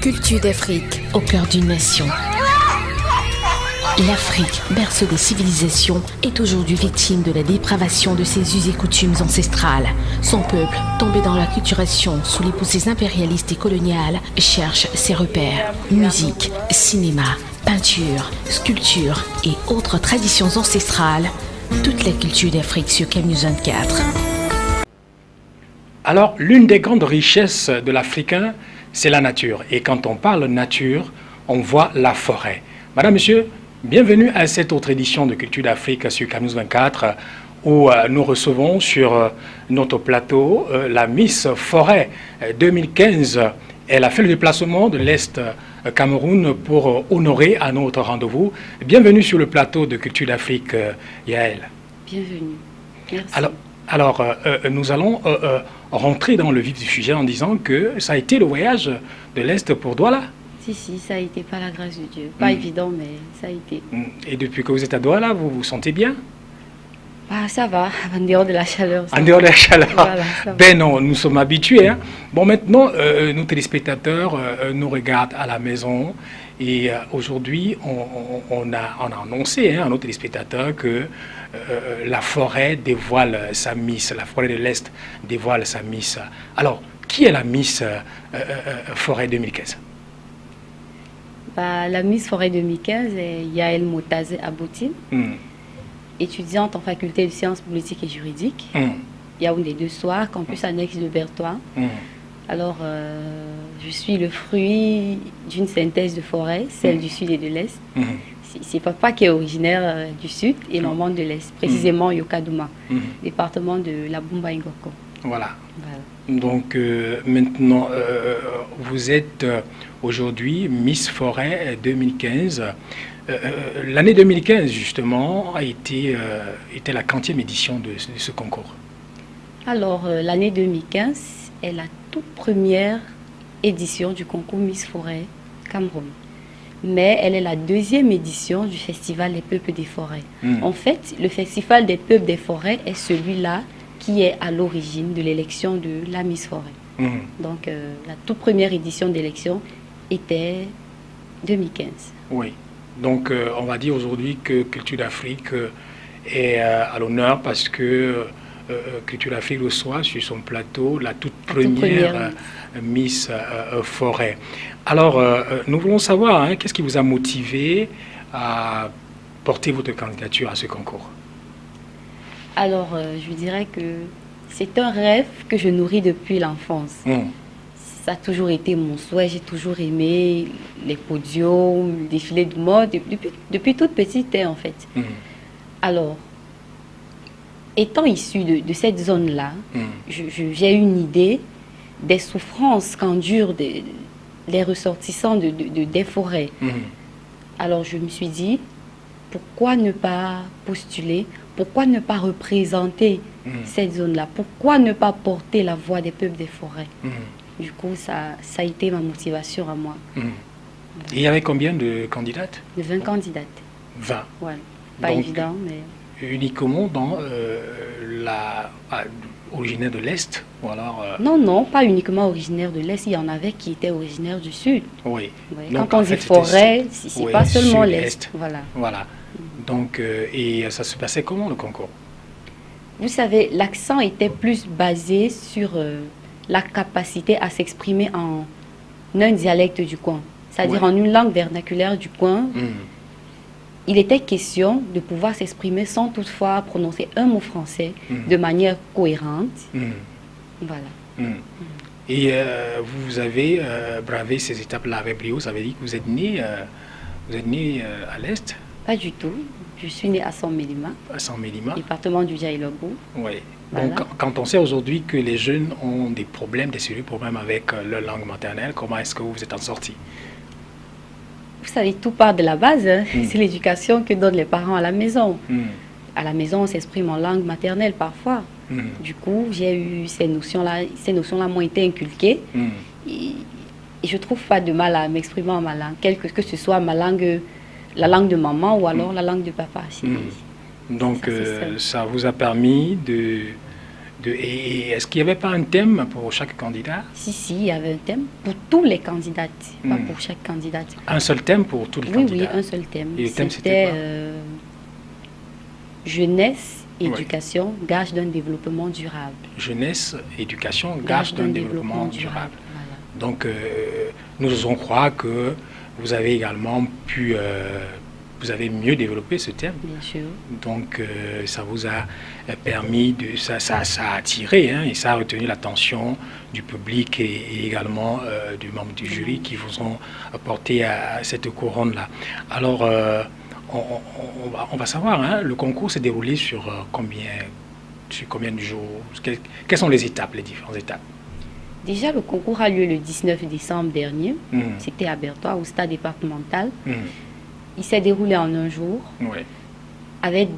Culture d'Afrique au cœur d'une nation. L'Afrique, berceau des civilisations, est aujourd'hui victime de la dépravation de ses us et coutumes ancestrales. Son peuple, tombé dans l'acculturation sous les poussées impérialistes et coloniales, cherche ses repères. Musique, cinéma, peinture, sculpture et autres traditions ancestrales. Toute la culture d'Afrique sur CAMNews 24. Alors, l'une des grandes richesses de l'Africain, c'est la nature. Et quand on parle nature, on voit la forêt. Madame, monsieur, bienvenue à cette autre édition de Culture d'Afrique sur CAMNews 24 où nous recevons sur notre plateau la Miss Forêt 2015. Elle a fait le déplacement de l'Est Cameroun pour honorer à notre rendez-vous. Bienvenue sur le plateau de Culture d'Afrique, Yael. Bienvenue. Merci. Alors, nous allons rentrer dans le vif du sujet en disant que ça a été le voyage de l'Est pour Douala. Si, ça a été par la grâce de Dieu. Pas évident, mais ça a été. Et depuis que vous êtes à Douala, vous vous sentez bien? Ça va, en dehors de la chaleur. En dehors de la chaleur. Voilà, ben non, nous sommes habitués. Hein. Bon, maintenant, nos téléspectateurs nous regardent à la maison. Et aujourd'hui, on a annoncé à nos téléspectateurs que la forêt dévoile sa Miss. La forêt de l'Est dévoile sa Miss. Alors, qui est la Miss Forêt 2015? La Miss Forêt 2015 est Yael Motaze Aboutine, étudiante en faculté de sciences politiques et juridiques. Yaoundé 2 soirs, campus annexe de Bertois. Alors, je suis le fruit d'une synthèse de forêt, celle du sud et de l'est. C'est papa qui est originaire du sud et maman de l'est, précisément Yokadouma, département de la Bumba Ngoko. Voilà. Donc maintenant, vous êtes aujourd'hui Miss Forêt 2015. L'année 2015, justement, était la 40e édition de ce concours. Alors, l'année 2015 est la toute première édition du concours Miss Forêt Cameroun. Mais elle est la 2e édition du Festival des Peuples des Forêts. En fait, le Festival des Peuples des Forêts est celui-là qui est à l'origine de l'élection de la Miss Forêt. Donc, la toute première édition d'élection était 2015. Oui. Donc, on va dire aujourd'hui que Culture d'Afrique est à l'honneur parce que Culture d'Afrique reçoit sur son plateau la toute première Miss Forêt. Alors, nous voulons savoir, qu'est-ce qui vous a motivé à porter votre candidature à ce concours? Alors, je dirais que c'est un rêve que je nourris depuis l'enfance. Ça a toujours été mon souhait. J'ai toujours aimé les podiums, les défilés de mode, depuis toute petite, en fait. Alors, étant issue de cette zone-là, j'ai une idée des souffrances qu'endurent les ressortissants des forêts. Alors, je me suis dit, pourquoi ne pas postuler? Pourquoi ne pas représenter cette zone-là? Pourquoi ne pas porter la voix des peuples des forêts? Du coup, ça a été ma motivation à moi. Et il y avait combien de candidates? De 20 candidates. 20. Ouais. Pas donc, évident, mais... Uniquement dans originaire de l'Est ou alors, Non, pas uniquement originaire de l'Est. Il y en avait qui étaient originaires du Sud. Oui. Ouais. Donc, quand on dit forêt, c'est pas seulement l'Est. Voilà. Donc, et ça se passait comment le concours? Vous savez, l'accent était plus basé sur la capacité à s'exprimer en un dialecte du coin, c'est-à-dire en une langue vernaculaire du coin. Il était question de pouvoir s'exprimer sans toutefois prononcer un mot français de manière cohérente. Voilà. Et vous avez bravé ces étapes-là avec brio. Ça veut dire que vous êtes né à l'Est? Pas du tout. Je suis née à San-Mélima. À San-Mélima. Département du Djaïlobou. Oui. Voilà. Donc, quand on sait aujourd'hui que les jeunes ont des sérieux problèmes avec leur langue maternelle, comment est-ce que vous êtes en sortie? Vous savez, tout part de la base. C'est l'éducation que donnent les parents à la maison. À la maison, on s'exprime en langue maternelle parfois. Du coup, j'ai eu ces notions-là m'ont été inculquées. Et je trouve pas de mal à m'exprimer en ma langue, que ce soit ma langue, la langue de maman ou alors la langue de papa. Donc, ça vous a permis Et est-ce qu'il n'y avait pas un thème pour chaque candidat? Si, il y avait un thème pour tous les candidats, pas pour chaque candidate. Un seul thème pour tous les candidats? Oui, un seul thème. Et le thème, c'était quoi? Jeunesse, éducation, gage d'un développement durable. Jeunesse, éducation, gage d'un développement durable. Voilà. Donc, nous osons croire que vous avez également pu... vous avez mieux développé ce thème. Bien sûr. Donc, ça vous a permis, ça a attiré, hein, et ça a retenu l'attention du public et également du membre du jury qui vous ont porté à cette couronne-là. Alors, on va savoir, hein, le concours s'est déroulé sur combien de jours? Quelles sont les étapes, les différentes étapes? Déjà, le concours a lieu le 19 décembre dernier. C'était à Berthois, au stade départemental. Il s'est déroulé en un jour, avec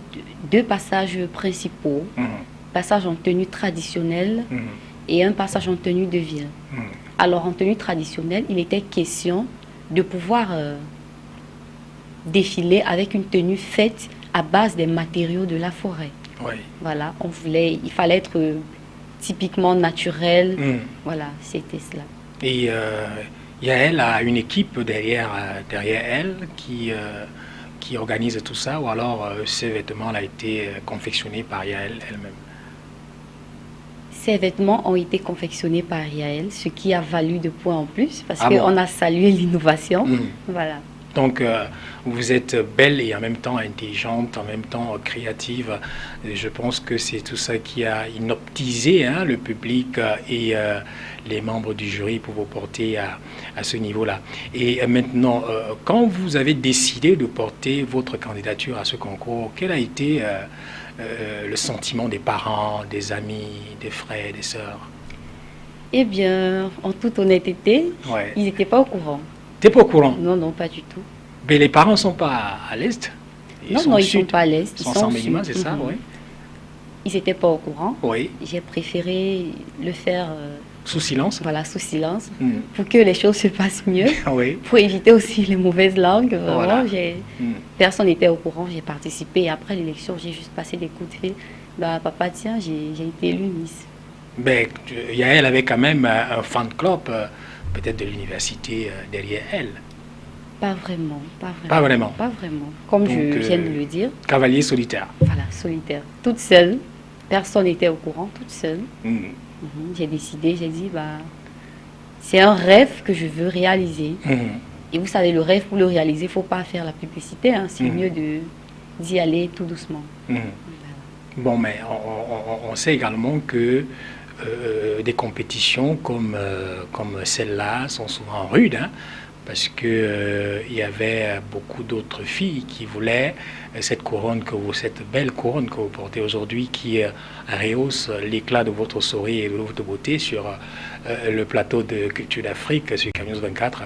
2 passages principaux, passage en tenue traditionnelle et un passage en tenue de ville. Alors en tenue traditionnelle, il était question de pouvoir défiler avec une tenue faite à base des matériaux de la forêt. Voilà, il fallait être typiquement naturel. Voilà, c'était cela. Et Yael a une équipe derrière elle qui organise tout ça, ou alors ces vêtements ont été confectionnés par Yael elle-même? Ces vêtements ont été confectionnés par Yael, ce qui a valu de points en plus, parce qu'on a salué l'innovation. Voilà. Donc, vous êtes belle et en même temps intelligente, en même temps créative. Et je pense que c'est tout ça qui a hypnotisé, hein, le public et les membres du jury pour vous porter à ce niveau-là. Et maintenant, quand vous avez décidé de porter votre candidature à ce concours, quel a été le sentiment des parents, des amis, des frères, des sœurs? Eh bien, en toute honnêteté, ils n'étaient pas au courant. T'es pas au courant? Non, pas du tout. Mais les parents ne sont pas à l'Est? Non, ils ne sont pas à l'Est. Ils sont sans Médima, c'est ça, oui. Ils n'étaient pas au courant. Oui. J'ai préféré le faire... sous silence? Voilà, sous silence, pour que les choses se passent mieux, pour éviter aussi les mauvaises langues. Vraiment, personne n'était au courant, j'ai participé. Et après l'élection, j'ai juste passé des coups de fil. Bah, papa, tiens, j'ai été élue Miss. Mais Yael avait quand même un fan club, peut-être de l'université derrière elle. Pas vraiment. Pas vraiment. Pas vraiment. Comme je viens de le dire. Cavalier solitaire. Voilà, solitaire. Toute seule. Personne n'était au courant, toute seule. J'ai décidé, j'ai dit, bah, c'est un rêve que je veux réaliser. Et vous savez, le rêve, pour le réaliser, il ne faut pas faire la publicité. Hein. C'est mieux d'y aller tout doucement. Voilà. Bon, mais on sait également que des compétitions comme celle-là sont souvent rudes, hein, parce que il y avait beaucoup d'autres filles qui voulaient cette belle couronne que vous portez aujourd'hui, qui rehausse l'éclat de votre sourire et de votre beauté sur le plateau de Culture d'Afrique sur CAMnews 24.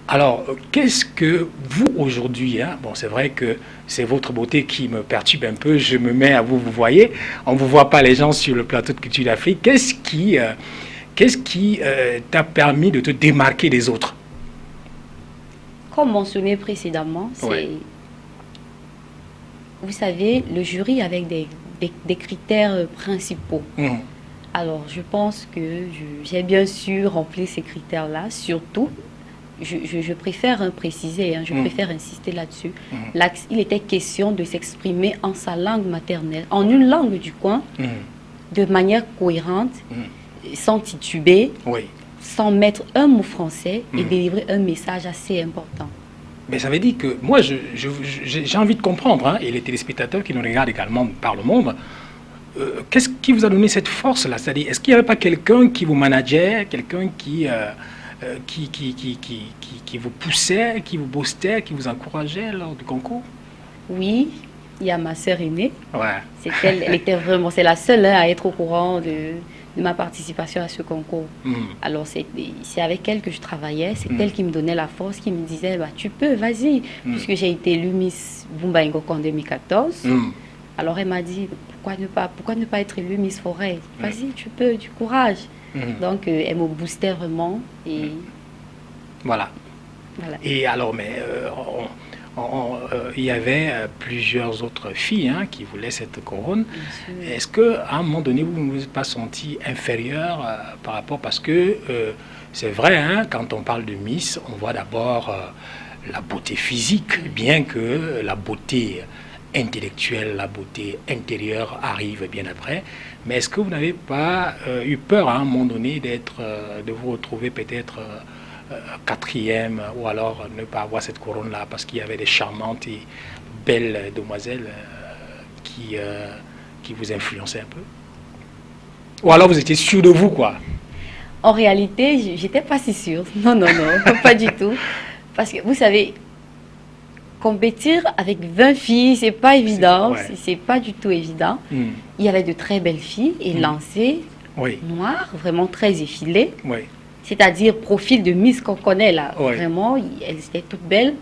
Alors, qu'est-ce que vous aujourd'hui, hein, bon, c'est vrai que c'est votre beauté qui me perturbe un peu, je me mets à vous, vous voyez, on ne vous voit pas les gens sur le plateau de Culture d'Afrique. Qu'est-ce qui t'a permis de te démarquer des autres? Comme mentionné précédemment, c'est... Vous savez, le jury avec des critères principaux. Alors, je pense que j'ai bien sûr rempli ces critères-là. Surtout, je préfère préciser, hein, je préfère insister là-dessus. Il était question de s'exprimer en sa langue maternelle, en une langue du coin, de manière cohérente, sans tituber, sans mettre un mot français et délivrer un message assez important. Mais ça veut dire que moi, j'ai envie de comprendre, hein, et les téléspectateurs qui nous regardent également par le monde, qu'est-ce qui vous a donné cette force-là? C'est-à-dire, est-ce qu'il n'y avait pas quelqu'un qui vous manageait, quelqu'un qui vous poussait, qui vous boostait, qui vous encourageait lors du concours? Oui, il y a ma sœur aînée. Elle était vraiment, c'est la seule à être au courant de ma participation à ce concours. Alors c'est avec elle que je travaillais, c'est elle qui me donnait la force, qui me disait bah, tu peux, vas-y, puisque j'ai été élue Miss Bumba Ngoko en 2014. Alors elle m'a dit pourquoi ne pas être élue Miss Forêt, vas-y, tu peux, du courage. Donc elle me boostait vraiment et voilà. Et alors, mais il y avait plusieurs autres filles qui voulaient cette couronne. Est-ce qu'à un moment donné, vous ne vous êtes pas senti inférieur par rapport, parce que c'est vrai, quand on parle de Miss, on voit d'abord la beauté physique, bien que la beauté intellectuelle, la beauté intérieure arrive bien après. Mais est-ce que vous n'avez pas eu peur à un moment donné de vous retrouver peut-être quatrième, ou alors ne pas avoir cette couronne-là, parce qu'il y avait des charmantes et belles demoiselles qui vous influençaient un peu? Ou alors vous étiez sûr de vous, quoi? En réalité, j'étais pas si sûre. Non, non, non, pas du tout. Parce que vous savez, compétir avec 20 filles, c'est pas évident. C'est pas du tout évident. Il y avait de très belles filles, élancées, noires, vraiment très effilées. C'est-à-dire profil de Miss qu'on connaît là. Vraiment, elles étaient toutes belles.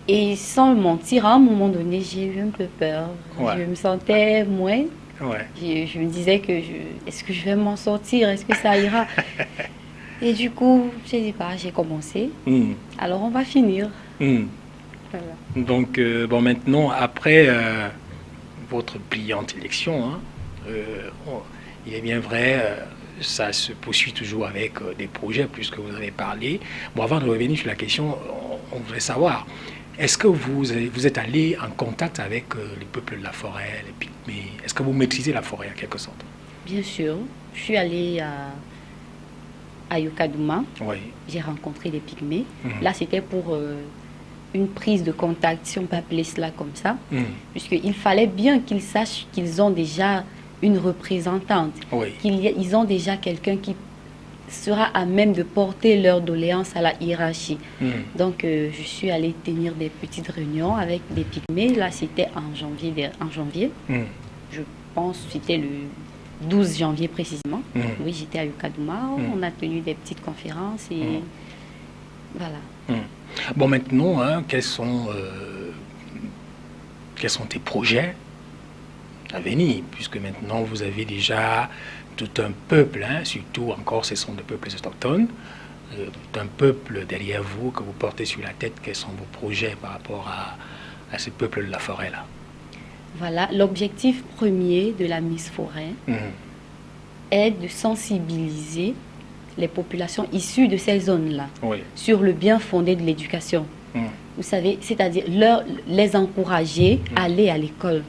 Et sans mentir, à un moment donné, j'ai eu un peu peur. Je me sentais moins. Je me disais que est-ce que je vais m'en sortir? Est-ce que ça ira? Et du coup, je ne sais pas, j'ai commencé. Alors on va finir. Voilà. Donc, bon, maintenant, après votre brillante élection, il est bien vrai, ça se poursuit toujours avec des projets, puisque vous en avez parlé. Bon, avant de revenir sur la question, on voudrait savoir, est-ce que vous êtes allé en contact avec les peuples de la forêt, les pygmées? Est-ce que vous maîtrisez la forêt en quelque sorte? Bien sûr. Je suis allée à Yukadouma. J'ai rencontré des pygmées. Là, c'était pour une prise de contact, si on peut appeler cela comme ça. Puisqu'il fallait bien qu'ils sachent qu'ils ont déjà une représentante. Ils ont déjà quelqu'un qui sera à même de porter leur doléance à la hiérarchie. Donc, je suis allée tenir des petites réunions avec des pygmées. Là, c'était en janvier. Je pense que c'était le 12 janvier précisément. Oui, j'étais à Yukadouma. On a tenu des petites conférences et voilà. Bon, maintenant, quels sont tes projets à venir, puisque maintenant vous avez déjà tout un peuple, surtout encore ce sont des peuples autochtones, tout un peuple derrière vous que vous portez sur la tête. Quels sont vos projets par rapport à ce peuple de la forêt-là? Voilà, l'objectif premier de la Miss Forêt est de sensibiliser les populations issues de ces zones-là sur le bien fondé de l'éducation. Vous savez, c'est-à-dire les encourager à aller à l'école.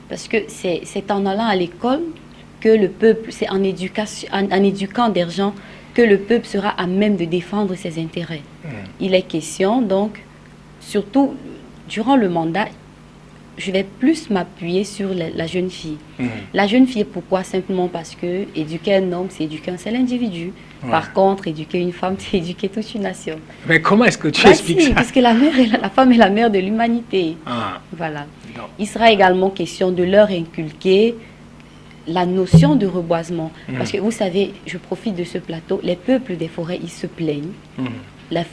Parce que c'est en allant à l'école que le peuple, c'est en éduquant des gens que le peuple sera à même de défendre ses intérêts. Il est question, donc, surtout durant le mandat, je vais plus m'appuyer sur la jeune fille. La jeune fille, pourquoi? Simplement parce que éduquer un homme, c'est éduquer un seul individu. Par contre, éduquer une femme, c'est éduquer toute une nation. Mais comment est-ce que tu expliques ça? Parce que la femme est la mère de l'humanité. Voilà. Il sera également question de leur inculquer la notion de reboisement. Parce que vous savez, je profite de ce plateau, les peuples des forêts, ils se plaignent.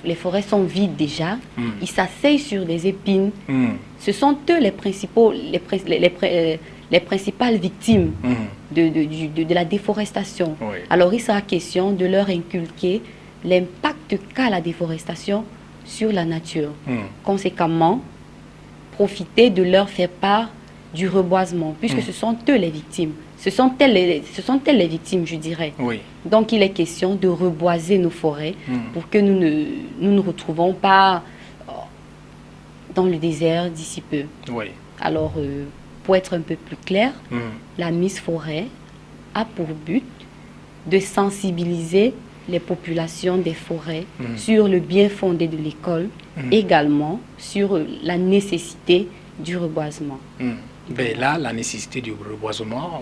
Les forêts sont vides déjà. Ils s'asseyent sur des épines. Ce sont eux les principales victimes de la déforestation. Alors, il sera question de leur inculquer l'impact qu'a la déforestation sur la nature. Conséquemment, profiter de leur faire part du reboisement, puisque ce sont eux les victimes. Ce sont elles les victimes, je dirais. Donc, il est question de reboiser nos forêts pour que nous ne nous retrouvons pas dans le désert d'ici peu. Alors, pour être un peu plus clair, la Miss Forêt a pour but de sensibiliser les populations des forêts sur le bien fondé de l'école, également sur la nécessité du reboisement. Ben là, la nécessité du reboisement,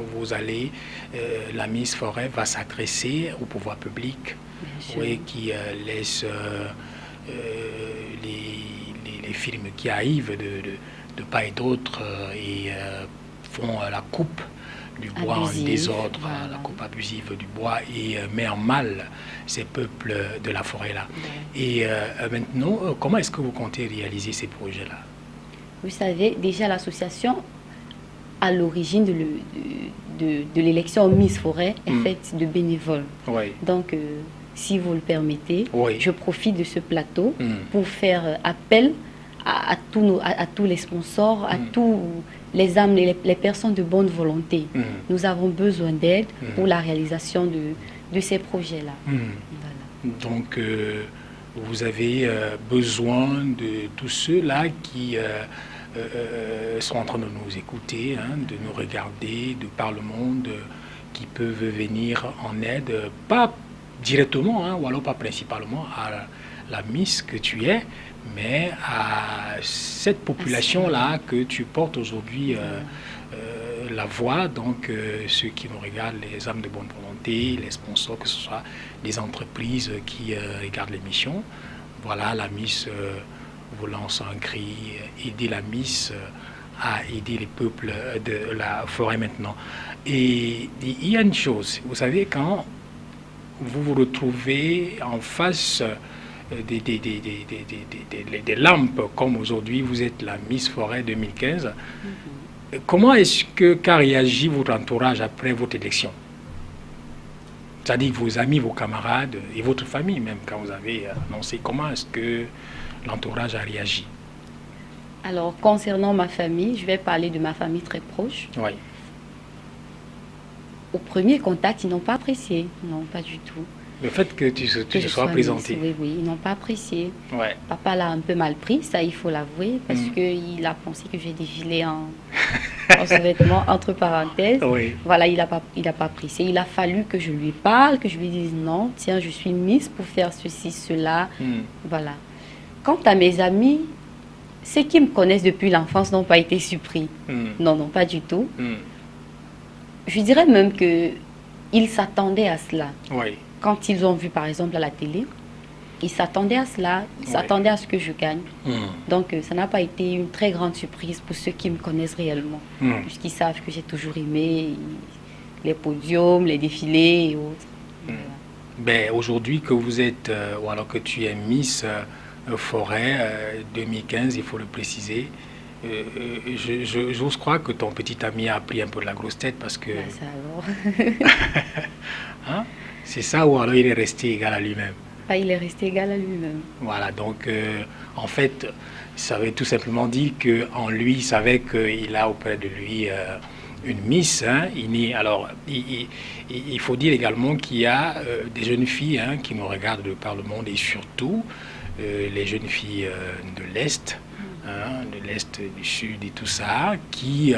la Miss Forêt va s'adresser au pouvoir public, qui laisse les films qui arrivent de part et d'autre et font la coupe du bois abusive, en désordre, la coupe abusive du bois et met en mal ces peuples de la forêt-là. Et maintenant, comment est-ce que vous comptez réaliser ces projets-là? Vous savez, déjà l'association, à l'origine de l'élection Miss Forêt, est faite de bénévoles. Donc, si vous le permettez, je profite de ce plateau pour faire appel à tous les sponsors, à tous les âmes, les personnes de bonne volonté. Nous avons besoin d'aide pour la réalisation de ces projets-là. Voilà. Donc, vous avez besoin de tous ceux-là qui sont en train de nous écouter, de nous regarder de par le monde, qui peuvent venir en aide, pas directement, ou alors pas principalement à la Miss que tu es, mais à cette population-là que tu portes aujourd'hui la voix, donc ceux qui nous regardent, les âmes de bonne volonté, les sponsors, que ce soit des entreprises qui regardent l'émission. Voilà, la Miss vous lance un cri, aider la Miss à aider les peuples de la forêt maintenant. Et il y a une chose, vous savez, quand vous vous retrouvez en face des lampes, comme aujourd'hui vous êtes la Miss Forêt 2015, comment est-ce qu'a réagi votre entourage après votre élection? C'est-à-dire vos amis, vos camarades et votre famille même, quand vous avez annoncé, comment est-ce que l'entourage a réagi? Alors, concernant ma famille, je vais parler de ma famille très proche. Oui. Au premier contact, ils n'ont pas apprécié. Non, pas du tout. Le fait que tu te sois présenté. Oui, oui, ils n'ont pas apprécié. Ouais. Papa l'a un peu mal pris, ça il faut l'avouer, parce qu'il a pensé que j'ai défilé en sous-vêtements, entre parenthèses. Oui. Voilà, il n'a pas apprécié. Il a fallu que je lui parle, que je lui dise non, tiens, je suis Miss pour faire ceci, cela. Voilà. Quant à mes amis, ceux qui me connaissent depuis l'enfance n'ont pas été surpris. Non, non, pas du tout. Je dirais même qu'ils s'attendaient à cela. Oui. Quand ils ont vu, par exemple, à la télé, ils s'attendaient à cela, ils s'attendaient à ce que je gagne. Donc, ça n'a pas été une très grande surprise pour ceux qui me connaissent réellement, puisqu'ils savent que j'ai toujours aimé les podiums, les défilés et autres. Ben, aujourd'hui que vous êtes, ou alors que tu es Miss Forêt 2015, il faut le préciser, j'ose croire que ton petit ami a pris un peu de la grosse tête parce que... Ben, ça alors. Hein? C'est ça, ou alors il est resté égal à lui-même? Il est resté égal à lui-même. Voilà, donc en fait, ça veut tout simplement dire qu'en lui, il savait qu'il a auprès de lui une Miss. Alors, il faut dire également qu'il y a des jeunes filles qui nous regardent de par le monde, et surtout les jeunes filles de l'Est, de l'Est, du Sud et tout ça, qui...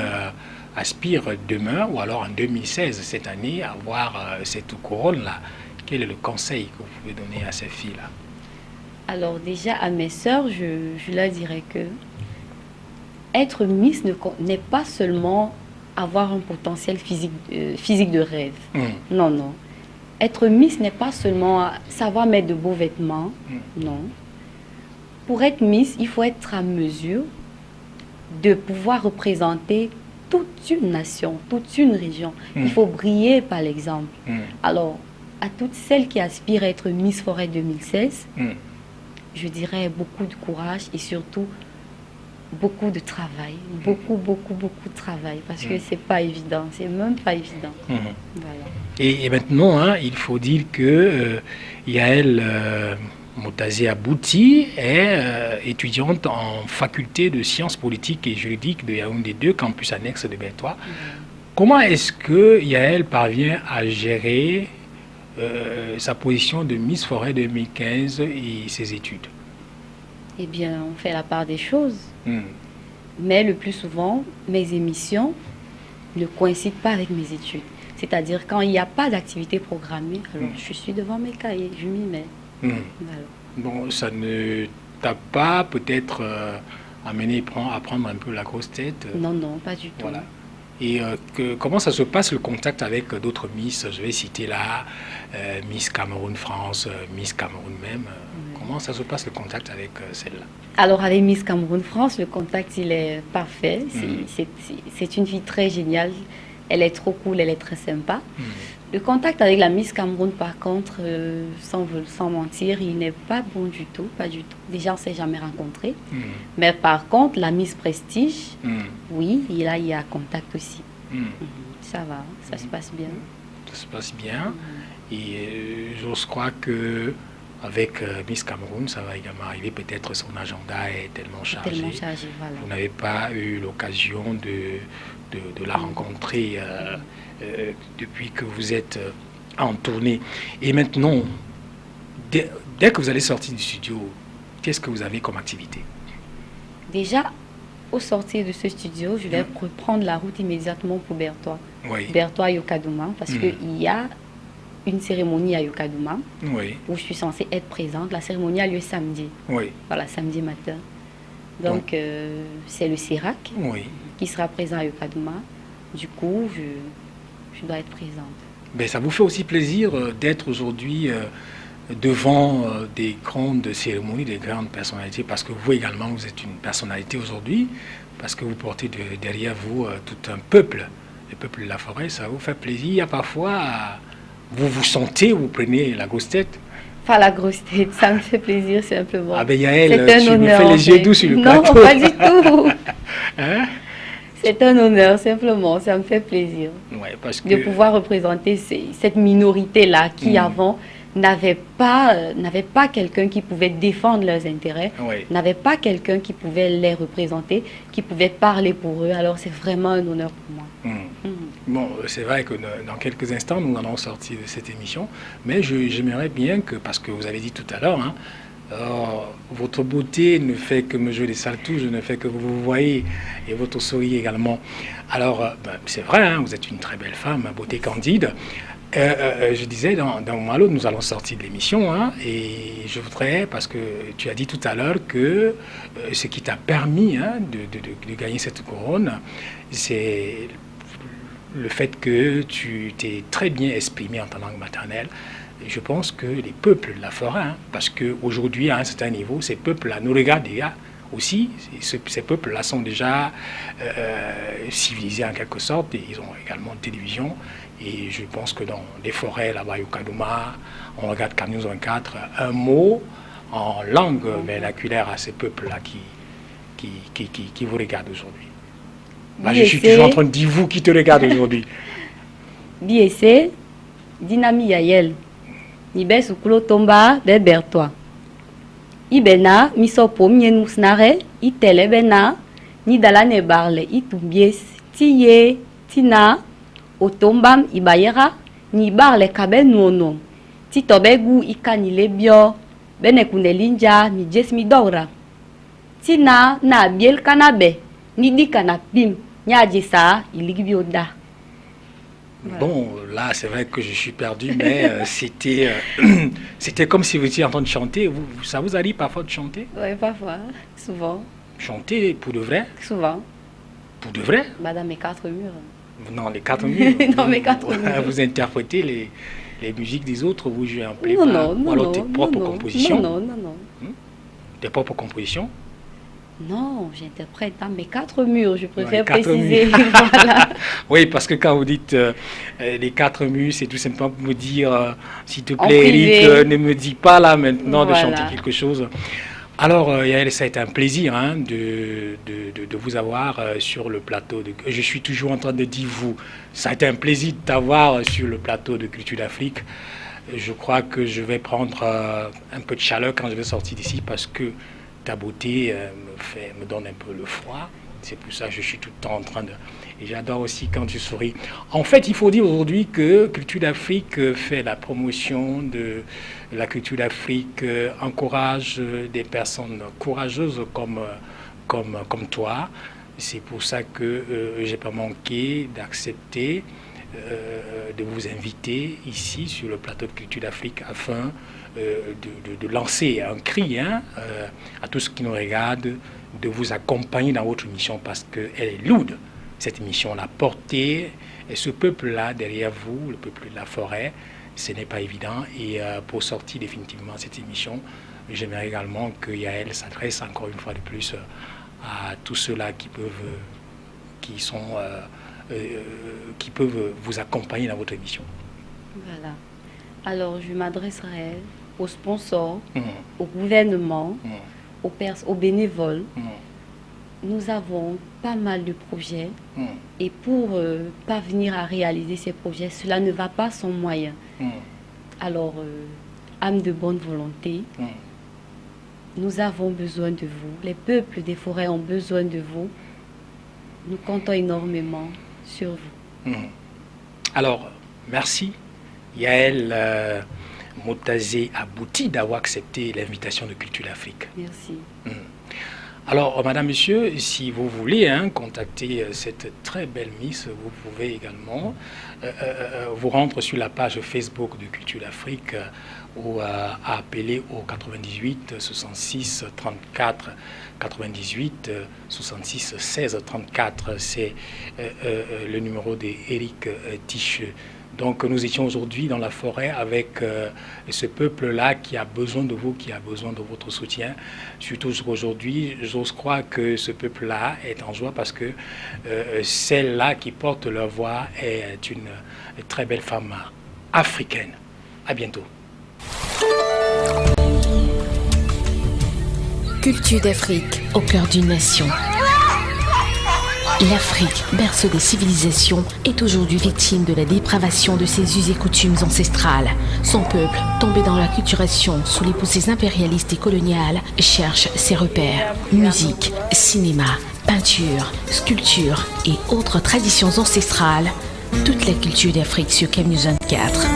aspire demain, ou alors en 2016, cette année, à avoir cette couronne-là. Quel est le conseil que vous pouvez donner à ces filles-là? Alors déjà, à mes sœurs, je leur dirais que être Miss n'est pas seulement avoir un potentiel physique de rêve. Non, non. Être Miss n'est pas seulement savoir mettre de beaux vêtements. Non. Pour être Miss, il faut être à mesure de pouvoir représenter toute une nation, toute une région. Il faut briller par l'exemple. Alors, à toutes celles qui aspirent à être Miss Forêt 2016, je dirais beaucoup de courage et surtout beaucoup de travail. Beaucoup de travail. Parce que c'est pas évident. C'est même pas évident. Voilà. Et maintenant, il faut dire que Yael Moutazé Abouti est étudiante en faculté de sciences politiques et juridiques de Yaoundé 2, campus annexe de Bertois. Comment est-ce que Yael parvient à gérer sa position de Miss Forêt 2015 et ses études? Eh bien, on fait la part des choses. Mais le plus souvent, mes émissions ne coïncident pas avec mes études. C'est-à-dire, quand il n'y a pas d'activité programmée, alors je suis devant mes cahiers, je m'y mets. Voilà. Bon, ça ne t'a pas peut-être amené à prendre un peu la grosse tête? Non, non, pas du tout. Voilà. Et comment ça se passe le contact avec d'autres Miss? Je vais citer là Miss Cameroun France, Miss Cameroun même. Comment ça se passe le contact avec celle-là? Alors avec Miss Cameroun France, le contact il est parfait. C'est une fille très géniale. Elle est trop cool, elle est très sympa. Le contact avec la Miss Cameroun, par contre, sans mentir, il n'est pas bon du tout, pas du tout. Déjà, on ne s'est jamais rencontrés. Mais par contre, la Miss Prestige, oui, il y a contact aussi. Ça va, ça se passe bien. Ça se passe bien. Et j'ose croire que avec Miss Cameroun, ça va également arriver. Peut-être son agenda est tellement chargé. Voilà. Vous n'avez pas eu l'occasion de la rencontrer depuis que vous êtes en tournée. Et maintenant, dès que vous allez sortir du studio, qu'est-ce que vous avez comme activité? Déjà, au sortir de ce studio, je vais reprendre la route immédiatement pour Bertois. Oui. Bertois Yokadouma, parce qu'il y a une cérémonie à Yokadouma où je suis censée être présente. La cérémonie a lieu samedi. Oui. Voilà, samedi matin. Donc, c'est le CERAC qui sera présent à Yokadouma. Du coup, je dois être présente. Ben, ça vous fait aussi plaisir d'être aujourd'hui devant des grandes cérémonies, des grandes personnalités, parce que vous également, vous êtes une personnalité aujourd'hui, parce que vous portez derrière vous tout un peuple, le peuple de la forêt. Ça vous fait plaisir. Parfois, vous vous sentez, vous prenez la grosse tête. Pas la grosse tête, ça me fait plaisir simplement. Ah ben Yael, tu me fais les yeux doux sur le plateau. Non, pas du tout. Hein? C'est un honneur, simplement, ça me fait plaisir parce que... de pouvoir représenter cette minorité-là qui avant n'avait pas quelqu'un qui pouvait défendre leurs intérêts, n'avait pas quelqu'un qui pouvait les représenter, qui pouvait parler pour eux. Alors c'est vraiment un honneur pour moi. Bon, c'est vrai que dans quelques instants, nous allons sortir de cette émission, mais j'aimerais bien que, parce que vous avez dit tout à l'heure, votre beauté ne fait que me jouer des saltouches, ne fait que vous voyez, et votre sourire également. Alors, c'est vrai, vous êtes une très belle femme, beauté candide. Je disais, dans un moment à l'autre, nous allons sortir de l'émission, et je voudrais, parce que tu as dit tout à l'heure que ce qui t'a permis de gagner cette couronne, c'est le fait que tu t'es très bien exprimé en ta langue maternelle. Je pense que les peuples de la forêt, parce qu'aujourd'hui, à un certain niveau, ces peuples-là nous regardent déjà aussi. Ces peuples-là sont déjà civilisés en quelque sorte, et ils ont également une télévision. Et je pense que dans les forêts, là-bas, au Kadouma, on regarde CANews 24, un mot en langue vernaculaire à ces peuples-là qui vous regardent aujourd'hui. Je suis toujours en train de dire vous qui te regardez aujourd'hui. Biese, Dinami Yael, Nibe Sukulo Tomba, Bertois. Ibena, Misopo, Mien Mousnare, Itele Bena, Nidalane Barle, Itumbies, Tiye, Tina, Otombam, Ibayera, Ni Barle Kabe Nono, Titobegu, Ikanile Bio, Benekunelinja, Ni Jesmi Dora. Tina, Na Biel Kanabe, Nidi Kanapim, Nyadjesa, Iligibioda. Bon, là, c'est vrai que je suis perdu, mais c'était comme si vous étiez en train de chanter. Ça vous arrive parfois de chanter? Oui, parfois, souvent. Chanter pour de vrai? Souvent. Pour de vrai? Dans mes 4 murs. Non, les 4 murs. Dans mes 4 murs. Vous interprétez les musiques des autres, vous jouez en playback, ou alors tes propres compositions? Non. Tes propres compositions? Non, j'interprète dans mes 4 murs, je préfère préciser. Voilà. Oui, parce que quand vous dites les 4 murs, c'est tout simplement pour me dire, s'il te plaît, Eric, ne me dis pas là maintenant de chanter quelque chose. Alors, Yael, ça a été un plaisir de vous avoir sur le plateau. Je suis toujours en train de dire vous. Ça a été un plaisir de t'avoir sur le plateau de Culture d'Afrique. Je crois que je vais prendre un peu de chaleur quand je vais sortir d'ici parce que ta beauté me donne un peu le froid. C'est pour ça que je suis tout le temps en train de... Et j'adore aussi quand tu souris. En fait, il faut dire aujourd'hui que Culture d'Afrique fait la promotion de la culture d'Afrique, encourage des personnes courageuses comme toi. C'est pour ça que je n'ai pas manqué d'accepter de vous inviter ici sur le plateau de Culture d'Afrique afin de lancer un cri à tous ceux qui nous regardent, de vous accompagner dans votre mission parce qu'elle est lourde. Cette mission, la portée, et ce peuple-là derrière vous, le peuple de la forêt, ce n'est pas évident. Et pour sortir définitivement cette émission, j'aimerais également que Yael s'adresse encore une fois de plus à tous ceux-là qui peuvent vous accompagner dans votre émission. Voilà. Alors, je m'adresserai aux sponsors, au gouvernement, aux bénévoles. Nous avons pas mal de projets et pour parvenir à réaliser ces projets, cela ne va pas sans moyens. Alors, âme de bonne volonté. Nous avons besoin de vous. Les peuples des forêts ont besoin de vous. Nous comptons énormément sur vous. Alors, merci Yael Motazé Abouti d'avoir accepté l'invitation de Culture d'Afrique. Merci. Alors, madame, monsieur, si vous voulez contacter cette très belle Miss, vous pouvez également vous rendre sur la page Facebook de Culture d'Afrique ou appeler au 98 66 34 98 66 16 34. C'est le numéro d'Éric Ticheux. Donc nous étions aujourd'hui dans la forêt avec ce peuple-là qui a besoin de vous, qui a besoin de votre soutien. Surtout aujourd'hui, j'ose croire que ce peuple-là est en joie parce que celle-là qui porte leur voix est une très belle femme africaine. À bientôt. Culture d'Afrique, au cœur d'une nation. L'Afrique, berceau des civilisations, est aujourd'hui victime de la dépravation de ses us et coutumes ancestrales. Son peuple, tombé dans l'acculturation sous les poussées impérialistes et coloniales, cherche ses repères. Musique, cinéma, peinture, sculpture et autres traditions ancestrales. Toute la culture d'Afrique sur CAMnews 24.